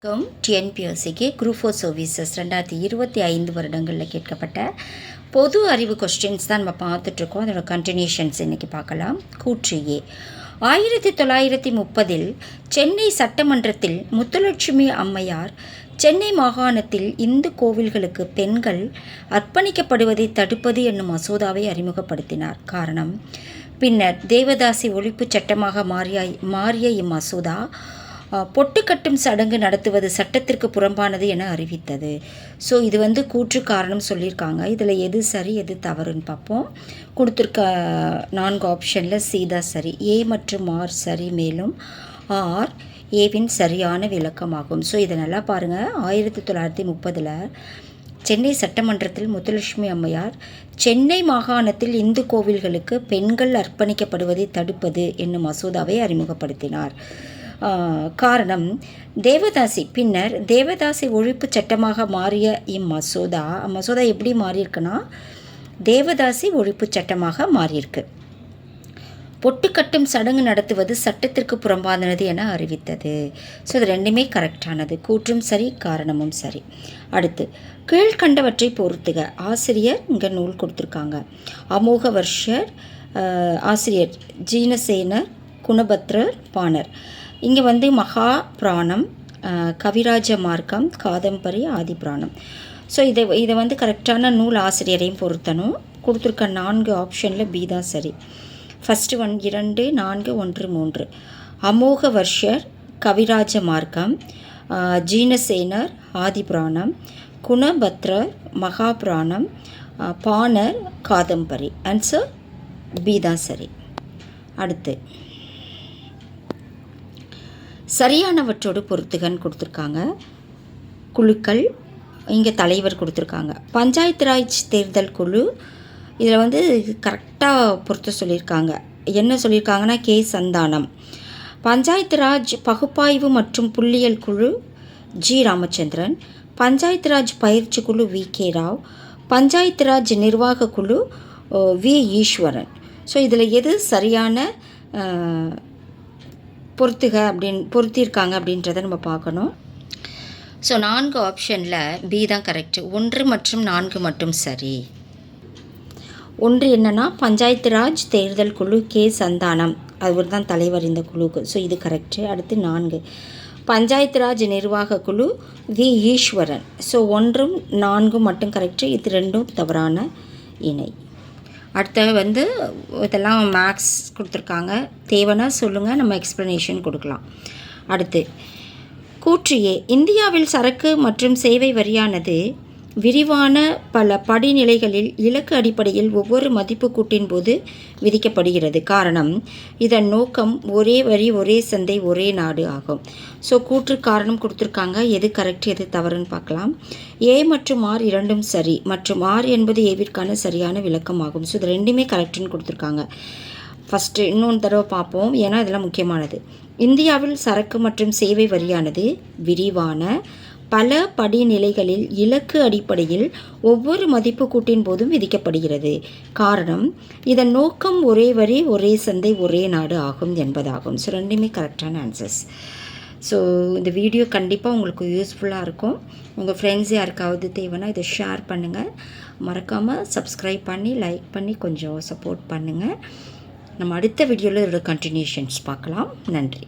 டிஎன்பிஎஸ்சிக்கு group 4 services 2025 வருடங்களில் கேட்கப்பட்ட பொது அறிவு கொஸ்டின்ஸ் தான் நம்ம பார்த்துட்ருக்கோம். அதோட கண்டினியூஷன்ஸ் இன்றைக்கி பார்க்கலாம். கூற்று ஏ. 1930 சென்னை சட்டமன்றத்தில் முத்துலட்சுமி அம்மையார் சென்னை மாகாணத்தில் இந்து கோவில்களுக்கு பெண்கள் அர்ப்பணிக்கப்படுவதை தடுப்பது என்னும் மசோதாவை அறிமுகப்படுத்தினார். காரணம், பின்னர் தேவதாசி ஒழிப்பு சட்டமாக மாறிய இம்மசோதா பொட்டு கட்டும் சடங்கு நடத்துவது சட்டத்திற்கு புறம்பானது என அறிவித்தது. ஸோ இது கூற்று காரணம் சொல்லியிருக்காங்க. இதில் எது சரி எது தவறுன்னு பார்ப்போம். கொடுத்துருக்க 4 ஆப்ஷனில் சி தான் சரி. ஏ மற்றும் ஆர் சரி, மேலும் ஆர் ஏவின் சரியான விளக்கமாகும். ஸோ இதை நல்லா பாருங்கள். 1930 சென்னை சட்டமன்றத்தில் முத்துலட்சுமி அம்மையார் சென்னை மாகாணத்தில் இந்து கோவில்களுக்கு பெண்கள் அர்ப்பணிக்கப்படுவதை தடுப்பது என்னும் மசோதாவை அறிமுகப்படுத்தினார். காரணம், தேவதாசி பின்னர் தேவதாசி ஒழிப்பு சட்டமாக மாறிய இம்மசோதா எப்படி மாறியிருக்குன்னா தேவதாசி ஒழிப்பு சட்டமாக மாறியிருக்கு. பொட்டு கட்டும் சடங்கு நடத்துவது சட்டத்திற்கு புறம்பானது என அறிவித்தது. ஸோ இது ரெண்டுமே கரெக்டானது. கூற்றும் சரி, காரணமும் சரி. அடுத்து, கீழ்கண்டவற்றை பொறுத்துக. ஆசிரியர் இங்கே நூல் கொடுத்துருக்காங்க. அமோக வர்ஷர் ஆசிரியர் ஜீனசேனர், குணபத்ரர், பாணர். இங்கே மகா புராணம், கவிராஜ மார்க்கம், காதம்பரி, ஆதி புராணம். ஸோ இதை கரெக்டான நூல் ஆசிரியரையும் பொருத்தணும். கொடுத்துருக்க 4 ஆப்ஷனில் பி தான் சரி. ஃபஸ்ட்டு 1, 2, 4, 1, 3. அமோக வர்ஷர் கவிராஜ மார்க்கம், ஜீனசேனர் ஆதி புராணம், குணபத்ரர் மகாபுராணம், பாணர் காதம்பரி. ஆன்சர் பி தான் சரி. அடுத்து, சரியானவற்றோடு பொறுத்துகன்னு கொடுத்துருக்காங்க. குழுக்கள் இங்கே தலைவர் கொடுத்துருக்காங்க. பஞ்சாயத்து ராஜ் தேர்தல் குழு இதில் கரெக்டாக பொறுத்த சொல்லியிருக்காங்க. என்ன சொல்லியிருக்காங்கன்னா கே சந்தானம். பஞ்சாயத்து ராஜ் பகுப்பாய்வு மற்றும் புள்ளியியல் குழு ஜி ராமச்சந்திரன். பஞ்சாயத்து ராஜ் பயிற்சி குழு வி கே ராவ். பஞ்சாயத்து ராஜ் நிர்வாக குழு வி ஈஸ்வரன். ஸோ இதில் எது சரியான பொருத்தியிருக்காங்க அப்படின்றத நம்ம பார்க்கணும். ஸோ 4 ஆப்ஷனில் பி தான் கரெக்டு. 1 மற்றும் 4 மட்டும் சரி. 1 என்னென்னா பஞ்சாயத்து ராஜ் தேர்தல் குழு கே சந்தானம், அவர் தான் தலைவர் இந்த குழுக்கு. ஸோ இது கரெக்டு. அடுத்து 4 பஞ்சாயத்து ராஜ் நிர்வாக குழு வி ஈஸ்வரன். ஸோ 1, 4 மட்டும் கரெக்டு. இது 2 தவறான இணை. அடுத்த இதெல்லாம் மேக்ஸ் கொடுத்துருக்காங்க. தேவைன்னா சொல்லுங்கள், நம்ம எக்ஸ்ப்ளனேஷன் கொடுக்கலாம். அடுத்து, கூற்று ஏ. இந்தியாவில் சரக்கு மற்றும் சேவை வரியானது விரிவான பல படிநிலைகளில் இலக்கு அடிப்படையில் ஒவ்வொரு மதிப்பு கூட்டின் போது விதிக்கப்படுகிறது. காரணம், இதன் நோக்கம் ஒரே வரி ஒரே சந்தை ஒரே நாடு ஆகும். ஸோ கூற்று காரணம் கொடுத்துருக்காங்க. எது கரெக்ட் எது தவறுன்னு பார்க்கலாம். ஏ மற்றும் ஆர் இரண்டும் சரி மற்றும் ஆர் என்பது ஏவிற்கான சரியான விளக்கமாகும். ஸோ இது ரெண்டுமே கரெக்டுன்னு கொடுத்துருக்காங்க. ஃபஸ்ட்டு இன்னொன்று தடவை பார்ப்போம், ஏன்னா இதெல்லாம் முக்கியமானது. இந்தியாவில் சரக்கு மற்றும் சேவை வரியானது விரிவான பல படிநிலைகளில் இலக்கு அடிப்படையில் ஒவ்வொரு மதிப்பு கூட்டின் போதும் விதிக்கப்படுகிறது. காரணம், இதன் நோக்கம் ஒரே வரி ஒரே சந்தை ஒரே நாடு ஆகும் என்பதாகும். ஸோ ரெண்டுமே கரெக்டான ஆன்சர்ஸ். ஸோ இந்த வீடியோ கண்டிப்பாக உங்களுக்கு யூஸ்ஃபுல்லாக இருக்கும். உங்கள் ஃப்ரெண்ட்ஸ் யாருக்காவது தேவைன்னா இதை ஷேர் பண்ணுங்கள். மறக்காமல் சப்ஸ்கிரைப் பண்ணி லைக் பண்ணி கொஞ்சம் சப்போர்ட் பண்ணுங்கள். நம்ம அடுத்த வீடியோவில் இதோட கண்டினியூஷன்ஸ் பார்க்கலாம். நன்றி.